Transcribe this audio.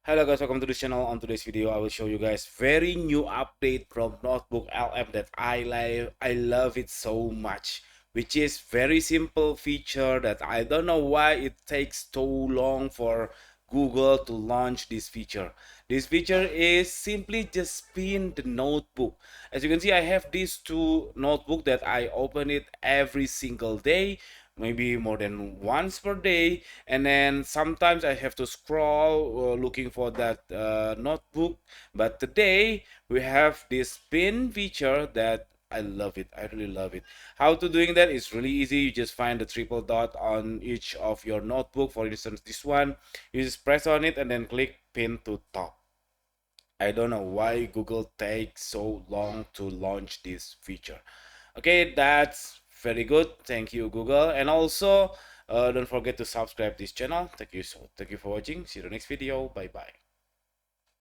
Hello guys, welcome to this channel. On today's video, I will show you guys very new update from Notebook LM that I love it so much, which is very simple feature that I don't know why it takes so long for Google to launch this feature. This feature is simply just spin the notebook. As you can see, I have these two notebook that I open it every single day, maybe more than once per day, and then sometimes I have to scroll looking for that notebook. But today we have this pin feature that I love it. I really love it. How to doing that is really easy. You just find the triple dot on each of your notebook. For instance, this one, you just press on it and then click pin to top. I don't know why Google takes so long to launch this feature. Okay, that's very good. Thank you, Google. And also, don't forget to subscribe this channel. Thank you for watching. See you in the next video. Bye bye.